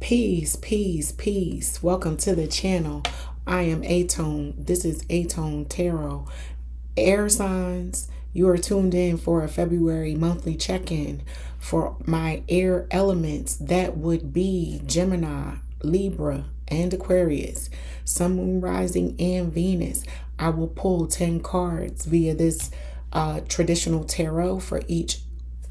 Peace, peace, peace. Welcome to the channel. I am aTone. This is aTone Tarot. Airsigns, you are tuned in for a February monthly check-in for my air elements. That would be Gemini, Libra, and Aquarius. Sun, Moon, Rising, and Venus. I will pull 10 cards via this traditional tarot for each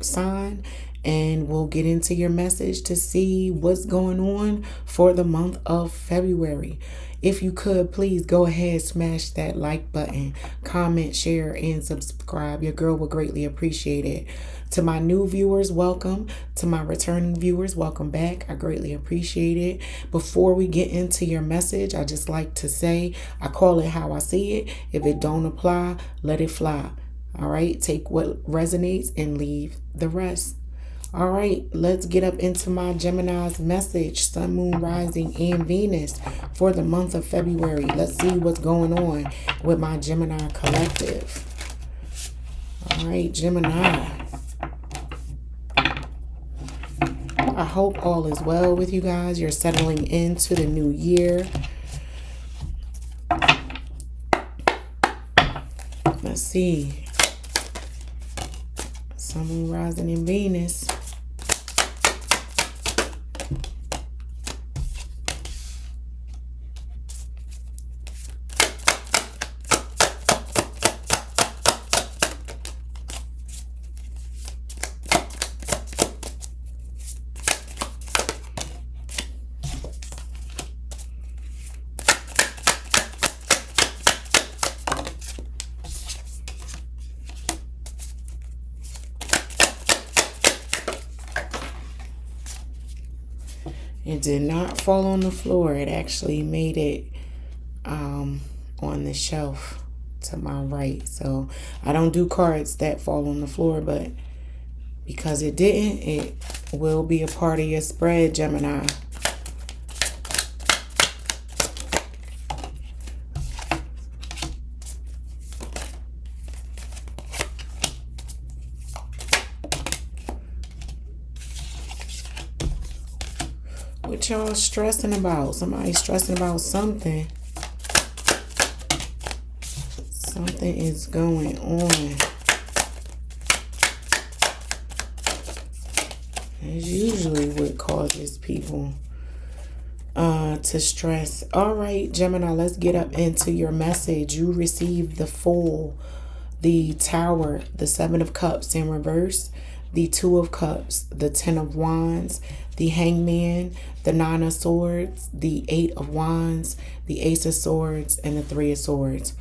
sign, and we'll get into your message to see what's going on for the month of February. If you could, please go ahead, smash that like button, comment, share, and subscribe. Your girl would greatly appreciate it. To my new viewers, welcome. To my returning viewers, welcome back. I greatly appreciate it. Before we get into your message, I just like to say, I call it how I see it. If it don't apply, let it fly. All right, take what resonates and leave the rest. All right, let's get up into my Gemini's message, Sun, Moon, Rising, and Venus for the month of February. Let's see what's going on with my Gemini collective. All right, Gemini. I hope all is well with you guys. You're settling into the new year. Let's see. Sun, Moon, Rising, and Venus. It did not fall on the floor. It actually made it on the shelf to my right. So I don't do cards that fall on the floor, but because it didn't, it will be a part of your spread, Gemini. What y'all stressing about? Somebody's stressing about something. Something is going on. It's usually what causes people to stress. All right, Gemini, let's get up into your message. You received the Fool, the Tower, the Seven of Cups in reverse, the Two of Cups, the Ten of Wands, the Hangman, the Nine of Swords, the Eight of Wands, the Ace of Swords, and the Three of Swords.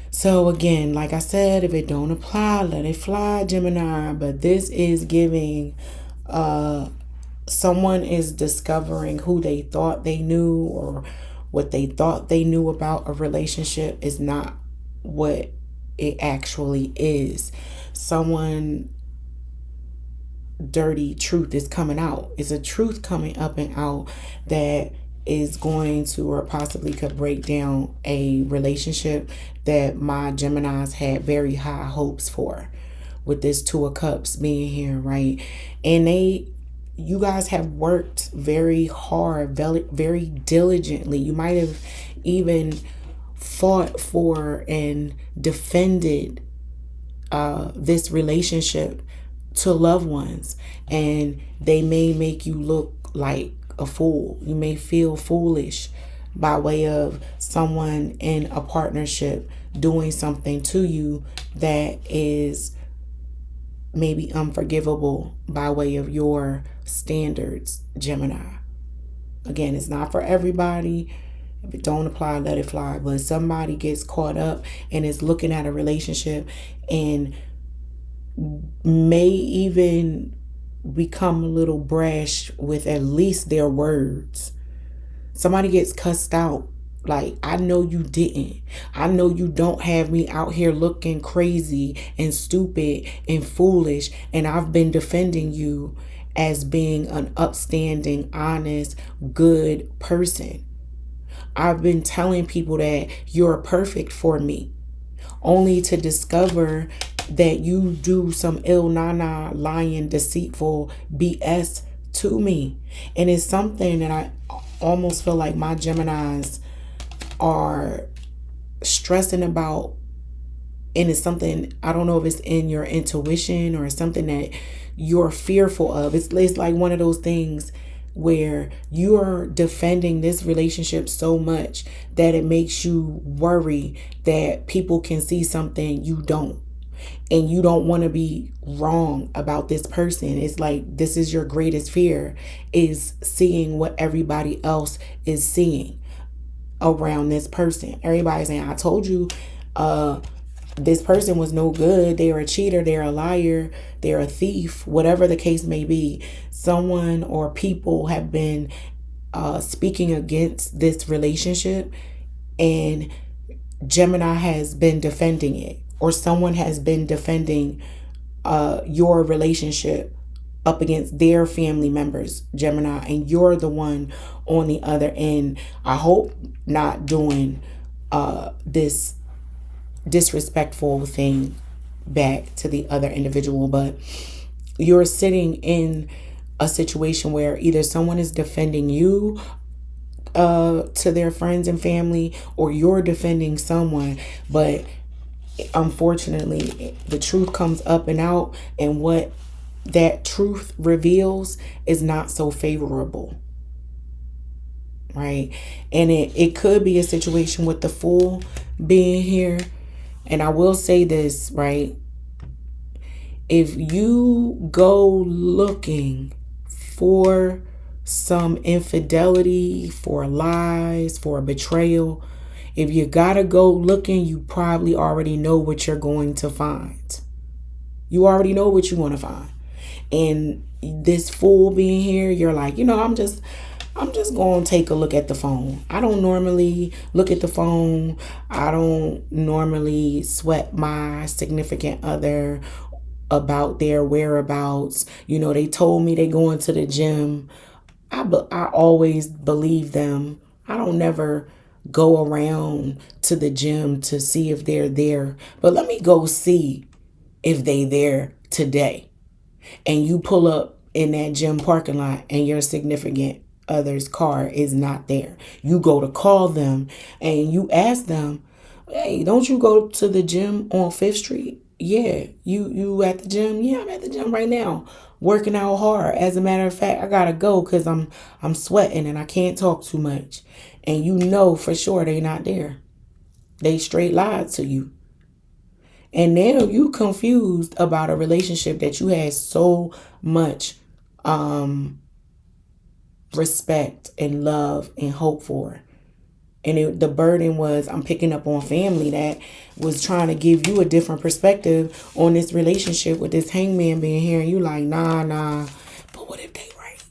So again, like I said, if it don't apply, let it fly, Gemini. But this is giving someone is discovering who they thought they knew, or what they thought they knew about a relationship is not what it actually is. Someone dirty truth is coming out. It's a truth coming up and out that is going to, or possibly could, break down a relationship that my Geminis had very high hopes for, with this Two of Cups being here, right? And you guys have worked very hard, very diligently. You might have even fought for and defended this relationship to loved ones, and they may make you look like a fool. You may feel foolish by way of someone in a partnership doing something to you that is maybe unforgivable by way of your standards, Gemini. Again, it's not for everybody. If it don't apply, let it fly. But somebody gets caught up and is looking at a relationship and may even become a little brash with at least their words. Somebody gets cussed out. Like, I know you didn't. I know you don't have me out here looking crazy and stupid and foolish. And I've been defending you as being an upstanding, honest, good person. I've been telling people that you're perfect for me, only to discover that you do some ill, lying, deceitful BS to me. And it's something that I almost feel like my Geminis are stressing about. And it's something, I don't know if it's in your intuition or something that you're fearful of. It's like one of those things where you're defending this relationship so much that it makes you worry that people can see something you don't. And you don't want to be wrong about this person. It's like this is your greatest fear, is seeing what everybody else is seeing around this person. Everybody's saying, I told you this person was no good. They're a cheater. They're a liar. They're a thief. Whatever the case may be, someone or people have been speaking against this relationship, and Gemini has been defending it, or someone has been defending your relationship up against their family members, Gemini, and you're the one on the other end. I hope not doing this disrespectful thing back to the other individual, but you're sitting in a situation where either someone is defending you to their friends and family, or you're defending someone. But unfortunately, the truth comes up and out, and what that truth reveals is not so favorable, right? And it could be a situation with the Fool being here. And I will say this, right? If you go looking for some infidelity, for lies, for betrayal, if you gotta go looking, you probably already know what you're going to find. You already know what you want to find. And this Fool being here, you're like, I'm just going to take a look at the phone. I don't normally look at the phone. I don't normally sweat my significant other about their whereabouts. They told me they going to the gym. I always believe them. I don't never go around to the gym to see if they're there. But let me go see if they there today. And you pull up in that gym parking lot and your significant other's car is not there. You go to call them and you ask them, hey, don't you go to the gym on 5th Street? Yeah. You at the gym? Yeah, I'm at the gym right now, working out hard. As a matter of fact, I gotta go because I'm sweating and I can't talk too much. And you know for sure they not there. They straight lied to you. And now you confused about a relationship that you had so much respect and love and hope for. And the burden was, I'm picking up on family that was trying to give you a different perspective on this relationship with this Hangman being here. And you like, nah. But what if they right?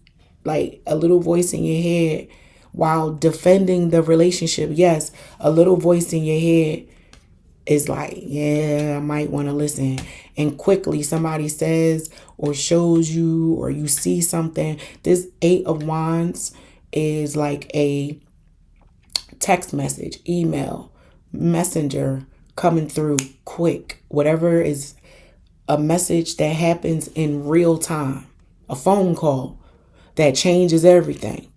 Like a little voice in your head while defending the relationship. Yes, a little voice in your head is like, yeah, I might want to listen. And quickly somebody says or shows you, or you see something. This 8 of Wands is like a text message, email, messenger coming through quick. Whatever is a message that happens in real time. A phone call that changes everything.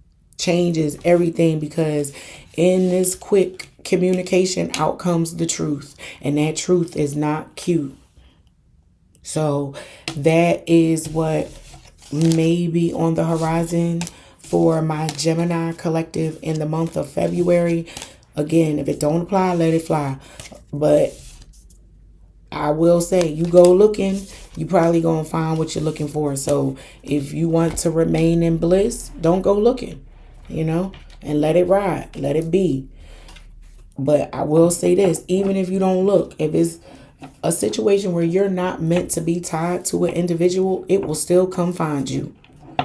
Because in this quick communication, out comes the truth, and that truth is not cute. So that is what may be on the horizon for my Gemini collective in the month of February. Again, if it don't apply, let it fly. But I will say, you go looking, you probably gonna find what you're looking for. So if you want to remain in bliss, don't go looking, and let it ride, let it be. But I will say this, even if you don't look, if it's a situation where you're not meant to be tied to an individual, it will still come find you.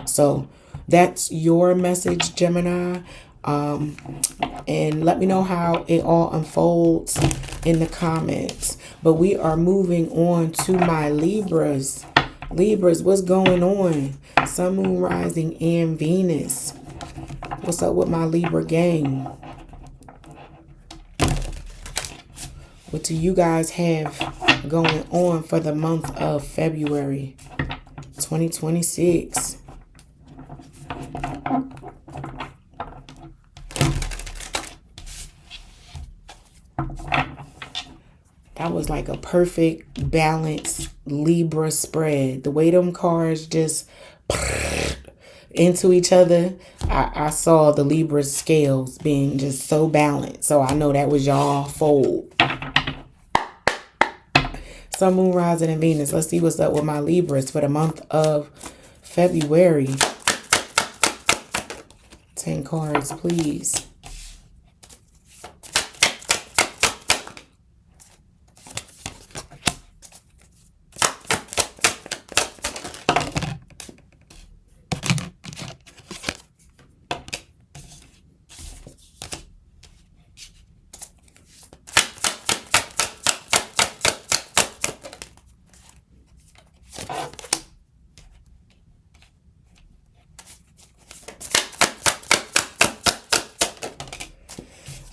So that's your message, Gemini. And let me know how it all unfolds in the comments. But we are moving on to my Libras. Libras, what's going on? Sun, Moon, Rising, and Venus. What's up with my Libra gang? What do you guys have going on for the month of February 2026? That was like a perfect balanced Libra spread. The way them cards just into each other, I saw the Libra scales being just so balanced. So I know that was y'all fold. Sun, Moon, Rising, and Venus. Let's see what's up with my Libras for the month of February. 10 cards, please.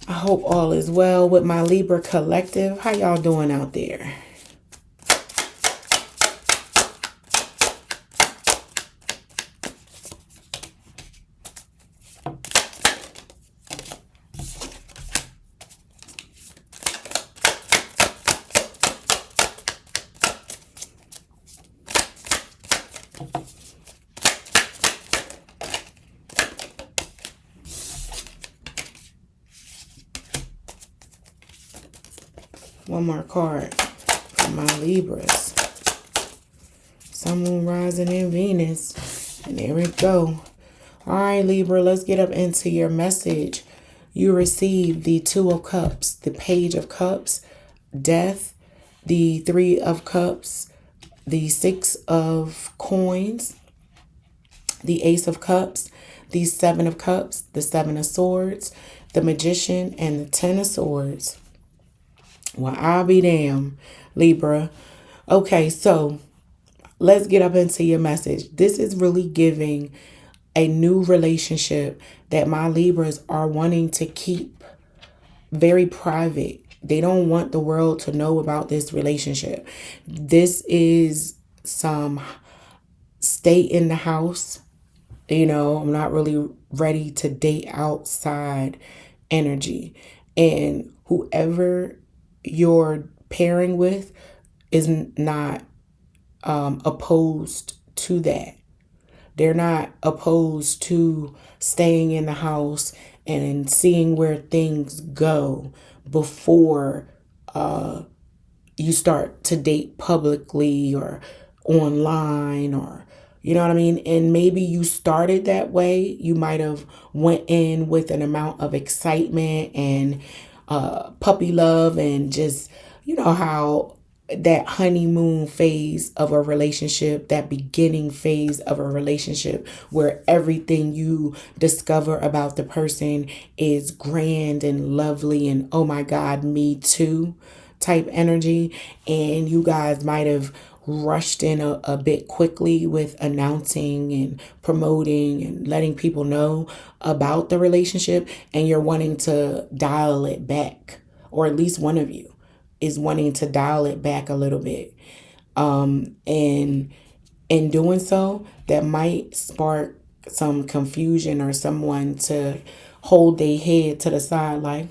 I hope all is well with my Libra collective. How y'all doing out there? One more card for my Libras. Sun, Moon, Rising, and Venus. And there we go. All right, Libra, let's get up into your message. You receive the Two of Cups, the Page of Cups, Death, the Three of Cups, the Six of Coins, the Ace of Cups, the Seven of Cups, the Seven of Swords, the Magician, and the Ten of Swords. Well, I'll be damned, Libra. Okay, so let's get up into your message. This is really giving a new relationship that my Libras are wanting to keep very private. They don't want the world to know about this relationship. This is some stay in the house. You know, I'm not really ready to date outside energy. And whoever you're pairing with is not opposed to that. They're not opposed to staying in the house and seeing where things go before you start to date publicly or online, or you know what I mean? And maybe you started that way. You might have went in with an amount of excitement and puppy love, and just, you know how that honeymoon phase of a relationship, that beginning phase of a relationship where everything you discover about the person is grand and lovely and oh my God, me too type energy. And you guys might have rushed in a bit quickly with announcing and promoting and letting people know about the relationship, and you're wanting to dial it back, or at least one of you is wanting to dial it back a little bit. And in doing so, that might spark some confusion or someone to hold their head to the side like,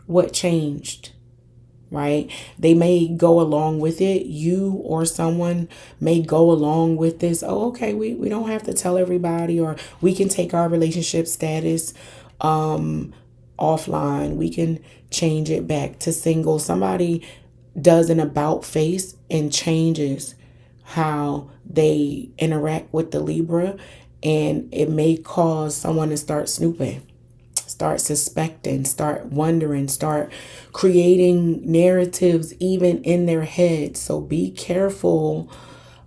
what changed? Right? They may go along with it. You or someone may go along with this. Oh, okay, we don't have to tell everybody, or we can take our relationship status offline. We can change it back to single. Somebody does an about face and changes how they interact with the Libra, and it may cause someone to start snooping, start suspecting, start wondering, start creating narratives even in their head. So be careful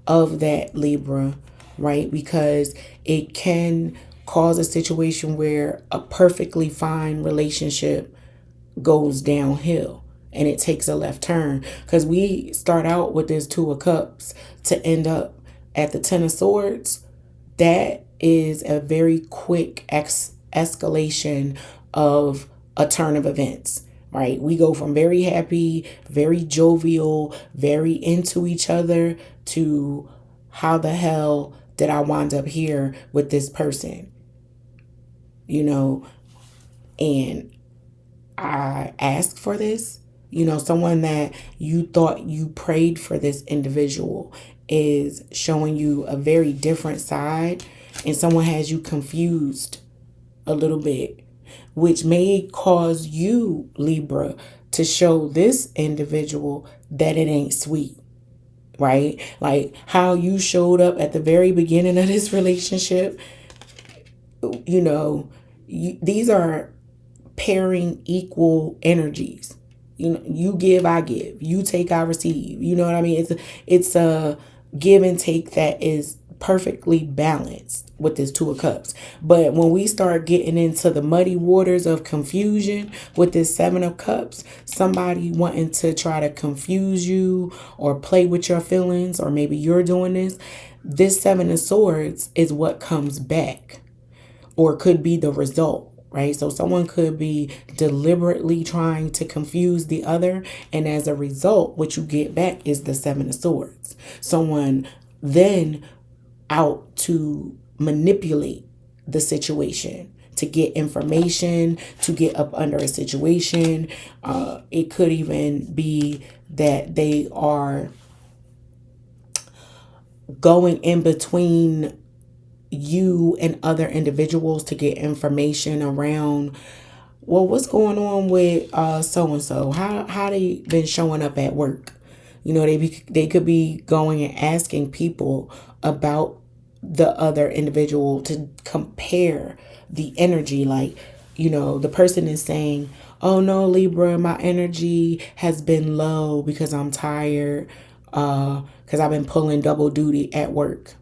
of that, Libra, right? Because it can cause a situation where a perfectly fine relationship goes downhill and it takes a left turn. Because we start out with this Two of Cups to end up at the Ten of Swords. That is a very quick escalation of a turn of events, right? We go from very happy, very jovial, very into each other to how the hell did I wind up here with this person? You know, and I asked for this. You know, someone that you thought you prayed for, this individual is showing you a very different side, and someone has you confused a little bit, which may cause you, Libra, to show this individual that it ain't sweet, right? Like how you showed up at the very beginning of this relationship. You know, these are pairing equal energies. You know, you give, I give. You take, I receive. You know what I mean? It's a give and take that is perfectly balanced with this Two of Cups. But when we start getting into the muddy waters of confusion with this Seven of Cups, somebody wanting to try to confuse you or play with your feelings, or maybe you're doing this Seven of Swords is what comes back, or could be the result. Right? So someone could be deliberately trying to confuse the other, and as a result, what you get back is the Seven of Swords. Someone then out to manipulate the situation, to get information, to get up under a situation. It could even be that they are going in between you and other individuals to get information around, well, what's going on with so-and-so, how they been showing up at work. You know, they could be going and asking people about the other individual to compare the energy. Like, you know, the person is saying, oh no, Libra, my energy has been low because I'm tired, because I've been pulling double duty at work.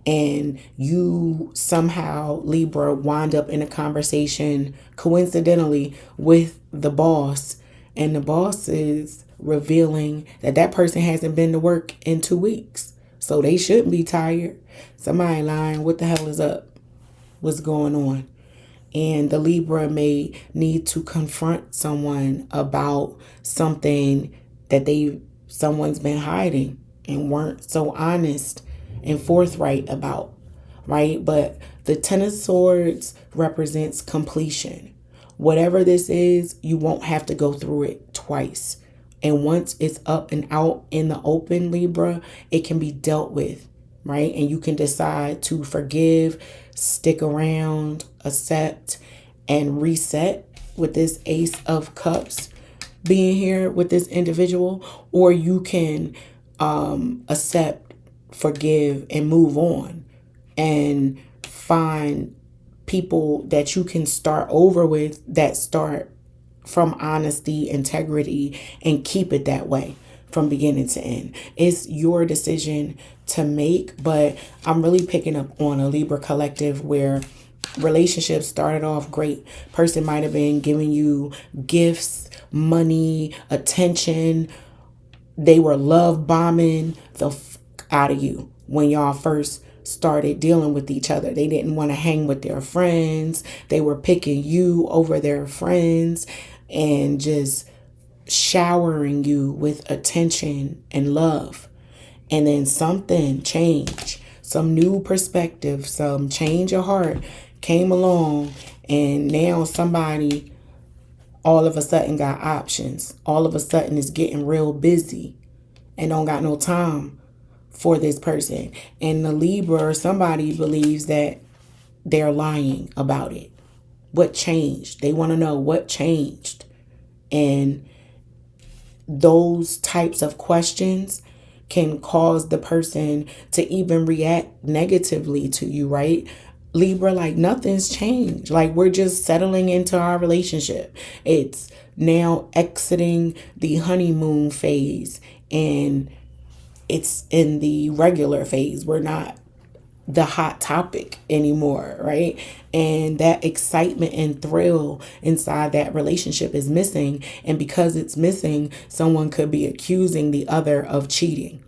And you somehow, Libra, wind up in a conversation coincidentally with the boss, and the boss is revealing that that person hasn't been to work in 2 weeks, so they shouldn't be tired. Somebody lying. What the hell is up? What's going on? And the Libra may need to confront someone about something that someone's been hiding and weren't so honest and forthright about, right? But the Ten of Swords represents completion. Whatever this is, you won't have to go through it twice. And once it's up and out in the open, Libra, it can be dealt with, right? And you can decide to forgive, stick around, accept, and reset with this Ace of Cups being here with this individual. Or you can accept, forgive, and move on, and find people that you can start over with that start from honesty, integrity, and keep it that way from beginning to end. It's your decision to make, but I'm really picking up on a Libra collective where relationships started off great. Person might have been giving you gifts, money, attention. They were love bombing the out of you when y'all first started dealing with each other. They didn't want to hang with their friends. They were picking you over their friends and just showering you with attention and love. And then something changed. Some new perspective, some change of heart came along, and now somebody all of a sudden got options. All of a sudden is getting real busy and don't got no time for this person. And the Libra or somebody believes that they're lying about it. What changed? They want to know what changed. And those types of questions can cause the person to even react negatively to you, right? Libra, like nothing's changed. Like we're just settling into our relationship. It's now exiting the honeymoon phase and it's in the regular phase. We're not the hot topic anymore, right? And that excitement and thrill inside that relationship is missing. And because it's missing, someone could be accusing the other of cheating.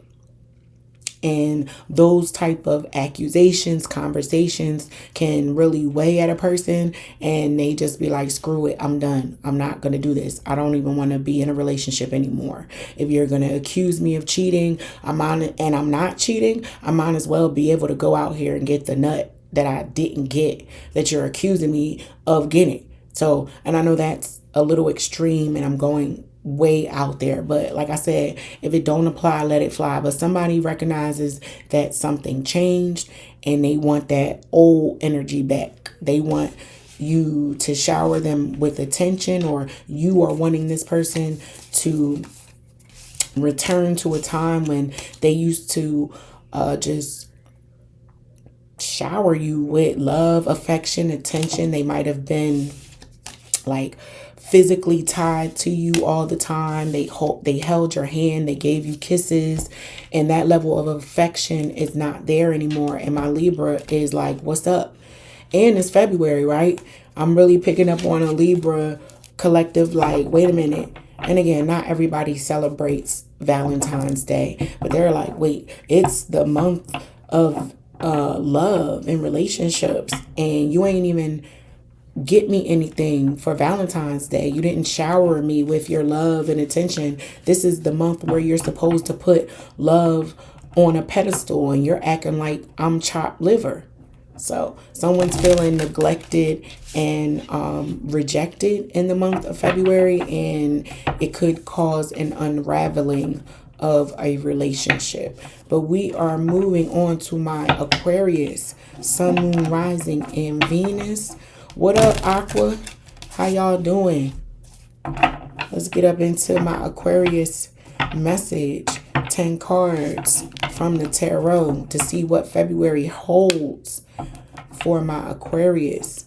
And those type of accusations, conversations can really weigh at a person, and they just be like, screw it, I'm done. I'm not going to do this. I don't even want to be in a relationship anymore. If you're going to accuse me of cheating, and I'm not cheating, I might as well be able to go out here and get the nut that I didn't get, that you're accusing me of getting. So, and I know that's a little extreme, and I'm going way out there. But like I said, if it don't apply, let it fly. But somebody recognizes that something changed and they want that old energy back. They want you to shower them with attention, or you are wanting this person to return to a time when they used to just shower you with love, affection, attention. They might have been like physically tied to you all the time. They held your hand, they gave you kisses, and that level of affection is not there anymore. And my Libra is like, what's up? And it's February, right? I'm really picking up on a Libra collective, like, wait a minute. And again, not everybody celebrates Valentine's Day, but they're like, wait, it's the month of love and relationships, and you ain't even get me anything for Valentine's Day. You didn't shower me with your love and attention. This is the month where you're supposed to put love on a pedestal, and you're acting like I'm chopped liver. So someone's feeling neglected and rejected in the month of February, and it could cause an unraveling of a relationship. But we are moving on to my Aquarius, Sun, Moon, Rising, and Venus. What up, Aqua? How y'all doing? Let's get up into my Aquarius message. 10 cards from the tarot to see what February holds for my Aquarius.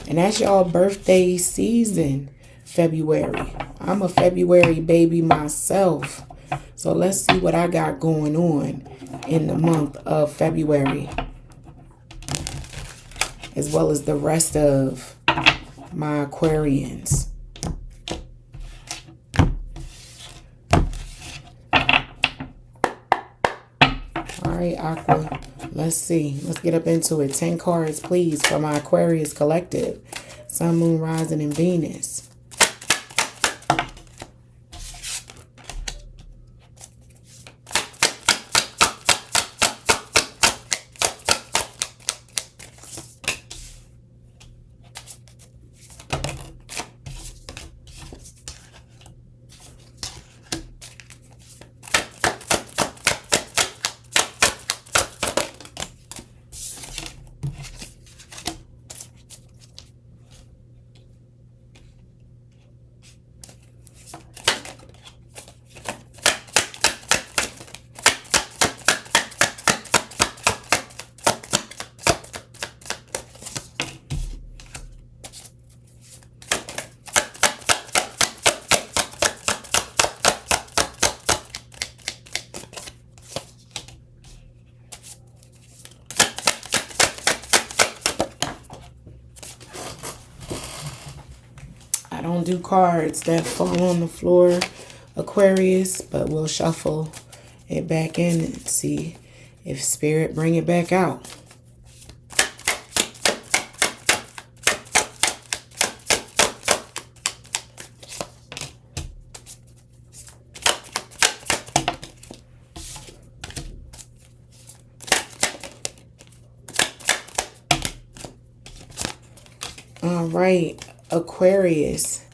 And that's y'all birthday season, February. I'm a February baby myself. So let's see what I got going on in the month of February, as well as the rest of my Aquarians. All right, Aqua, let's see. Let's get up into it. 10 cards, please, for my Aquarius collective. Sun, Moon, Rising, and Venus. I don't do cards that fall on the floor, Aquarius, but we'll shuffle it back in and see if Spirit bring it back out. All right, Aquarius,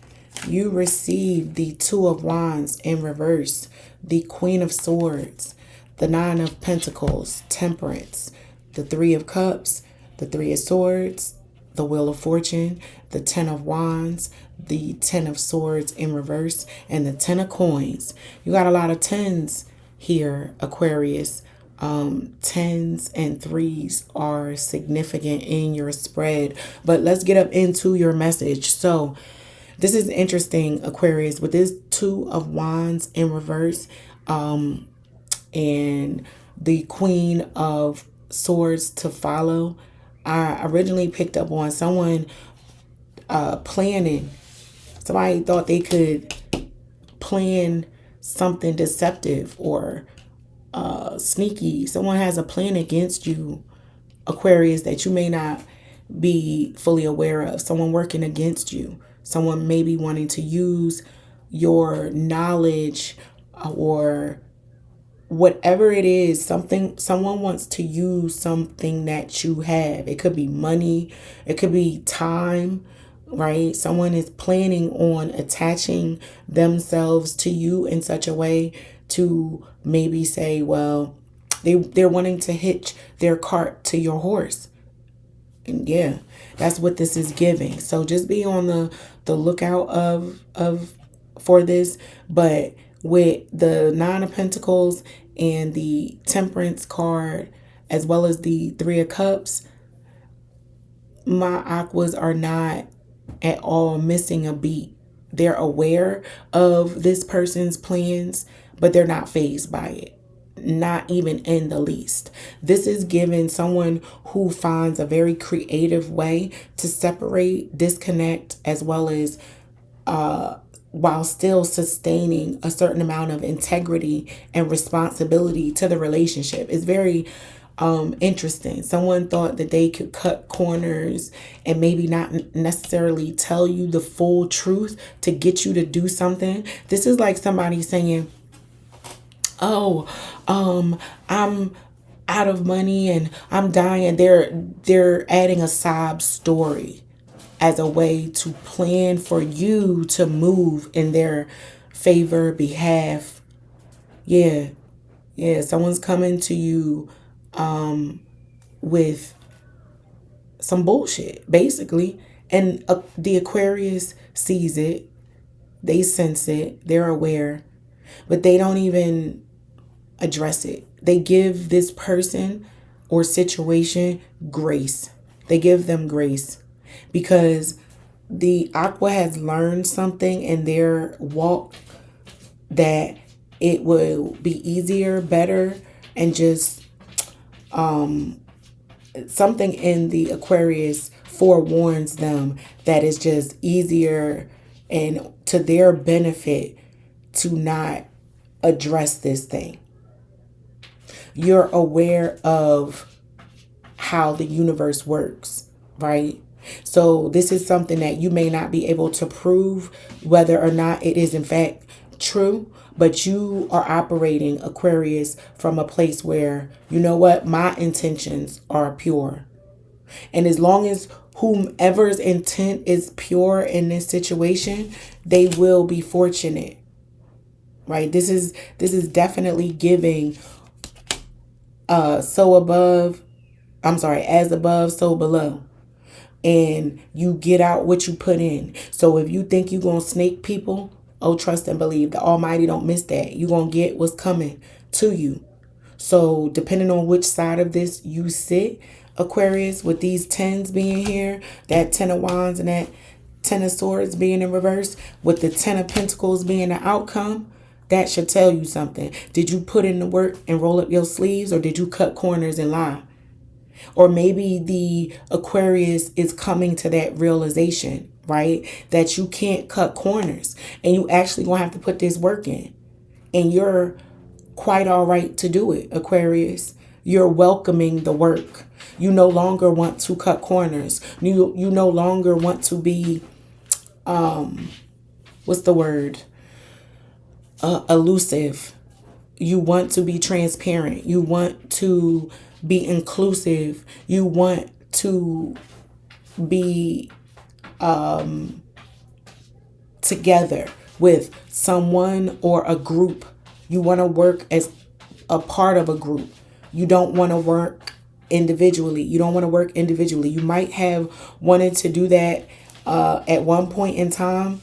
you received the Two of Wands in reverse, the Queen of Swords, the Nine of Pentacles, Temperance, the Three of Cups, the Three of Swords, the Wheel of Fortune, the Ten of Wands, the Ten of Swords in reverse, and the Ten of Coins. You got a lot of tens here, Aquarius. Tens and threes are significant in your spread, but let's get up into your message. So this is interesting, Aquarius, with this Two of Wands in reverse, and the Queen of Swords to follow. I originally picked up on someone planning. Somebody thought they could plan something deceptive or sneaky. Someone has a plan against you, Aquarius, that you may not be fully aware of. Someone working against you. Someone maybe wanting to use your knowledge or whatever it is. Someone wants to use something that you have. It could be money. It could be time. right? Someone is planning on attaching themselves to you in such a way to maybe say, well, they're wanting to hitch their cart to your horse. And yeah, that's what this is giving. So just be on the lookout of for this. But with the Nine of Pentacles and the Temperance card, as well as the Three of Cups, my aquas are not at all missing a beat. They're aware of this person's plans, but they're not fazed by it. Not even in the least. This is giving someone who finds a very creative way to separate, disconnect, as well as while still sustaining a certain amount of integrity and responsibility to the relationship. It's very interesting. Someone thought that they could cut corners and maybe not necessarily tell you the full truth to get you to do something. This is like somebody saying, oh, I'm out of money and I'm dying. They're adding a sob story as a way to plan for you to move in their favor, behalf. Yeah. Someone's coming to you with some bullshit, basically. And the Aquarius sees it. They sense it. They're aware. But they don't even address it. They give this person or situation grace. They give them grace because the Aqua has learned something in their walk that it will be easier, better, and just something in the Aquarius forewarns them that it's just easier and to their benefit to not address this thing. You're aware of how the universe works, right? So this is something that you may not be able to prove whether or not it is in fact true, but you are operating, Aquarius, from a place where, you know what, my intentions are pure. And as long as whomever's intent is pure in this situation, they will be fortunate. Right? This is definitely giving as above, so below. And you get out what you put in. So if you think you're going to snake people, oh, trust and believe. The Almighty don't miss that. You're going to get what's coming to you. So depending on which side of this you sit, Aquarius, with these tens being here, that 10 of Wands and that 10 of Swords being in reverse, with the 10 of Pentacles being the outcome, that should tell you something. Did you put in the work and roll up your sleeves, or did you cut corners and lie? Or maybe the Aquarius is coming to that realization, right? That you can't cut corners and you actually gonna have to put this work in. And you're quite all right to do it, Aquarius. You're welcoming the work. You no longer want to cut corners. You no longer want to be, what's the word? Elusive. You want to be transparent. You want to be inclusive. You want to be together with someone or a group. You want to work as a part of a group. You don't want to work individually. You don't want to work individually. You might have wanted to do that at one point in time,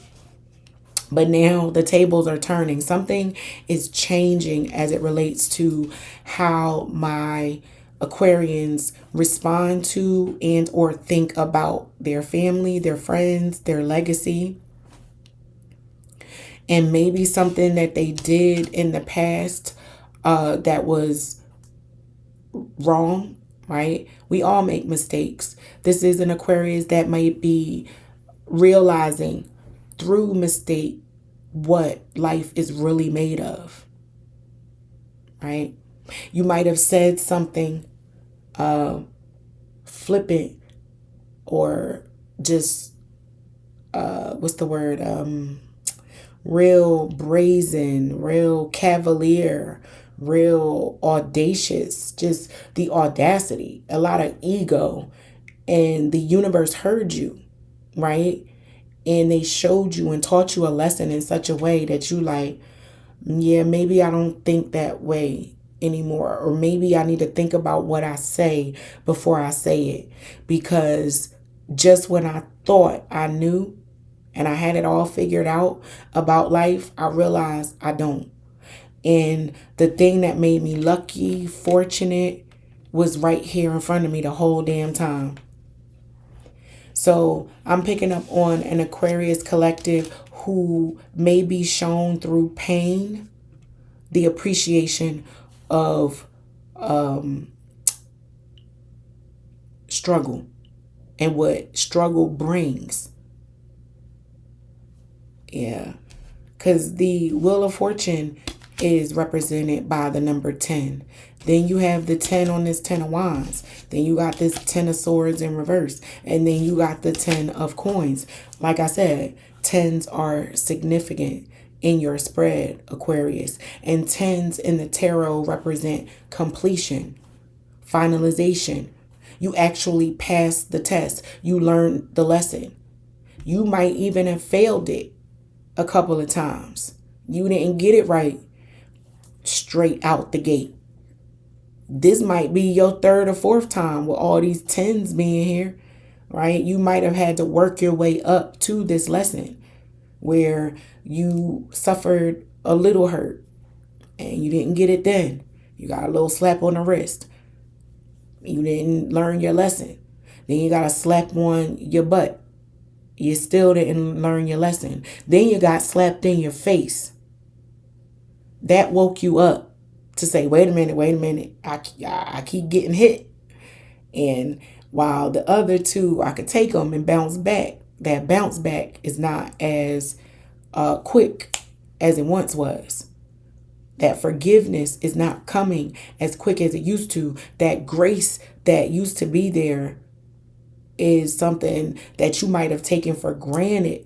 but now the tables are turning. Something is changing as it relates to how my Aquarians respond to and or think about their family, their friends, their legacy. And maybe something that they did in the past that was wrong, right? We all make mistakes. This is an Aquarius that might be realizing through mistake what life is really made of, right? You might have said something flippant or just what's the word, real brazen, real cavalier, real audacious, just the audacity, a lot of ego, and the universe heard you, right? and they showed you and taught you a lesson in such a way that you like, yeah, maybe I don't think that way anymore, or maybe I need to think about what I say before I say it, because just when I thought I knew and I had it all figured out about life, I realized I don't. And the thing that made me lucky, fortunate, was right here in front of me the whole damn time. So I'm picking up on an Aquarius collective who may be shown through pain the appreciation of struggle and what struggle brings. Yeah. Because the Wheel of Fortune is represented by the number 10. Then you have the 10 on this 10 of Wands. Then you got this 10 of Swords in reverse. And then you got the 10 of Coins. Like I said, 10s are significant in your spread, Aquarius. And 10s in the tarot represent completion, finalization. You actually passed the test. You learned the lesson. You might even have failed it a couple of times. You didn't get it right straight out the gate. This might be your third or fourth time with all these 10s being here, right? You might have had to work your way up to this lesson where you suffered a little hurt and you didn't get it then. You got a little slap on the wrist. You didn't learn your lesson. Then you got a slap on your butt. You still didn't learn your lesson. Then you got slapped in your face. That woke you up to say, wait a minute. I keep getting hit. And while the other two, I could take them and bounce back. That bounce back is not as quick as it once was. That forgiveness is not coming as quick as it used to. That grace that used to be there is something that you might have taken for granted.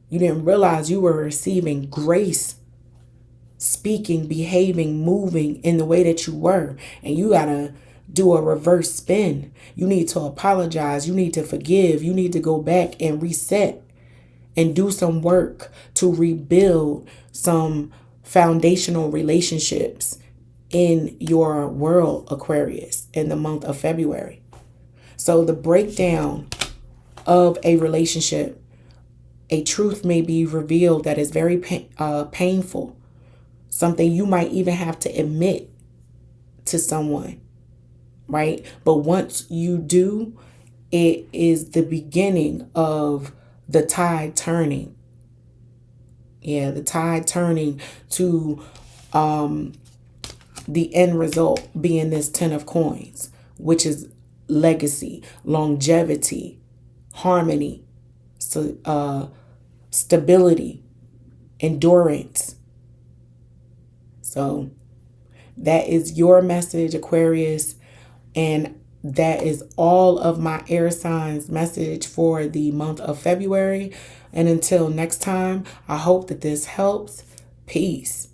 You didn't realize you were receiving grace, speaking, behaving, moving in the way that you were. And you got to do a reverse spin. You need to apologize. You need to forgive. You need to go back and reset and do some work to rebuild some foundational relationships in your world, Aquarius, in the month of February. So the breakdown of a relationship, a truth may be revealed that is very painful. Something you might even have to admit to someone, right? But once you do, it is the beginning of the tide turning. Yeah, the tide turning to the end result being this 10 of Coins, which is legacy, longevity, harmony, stability, endurance. So that is your message, Aquarius. And that is all of my air signs message for the month of February. And until next time, I hope that this helps. Peace.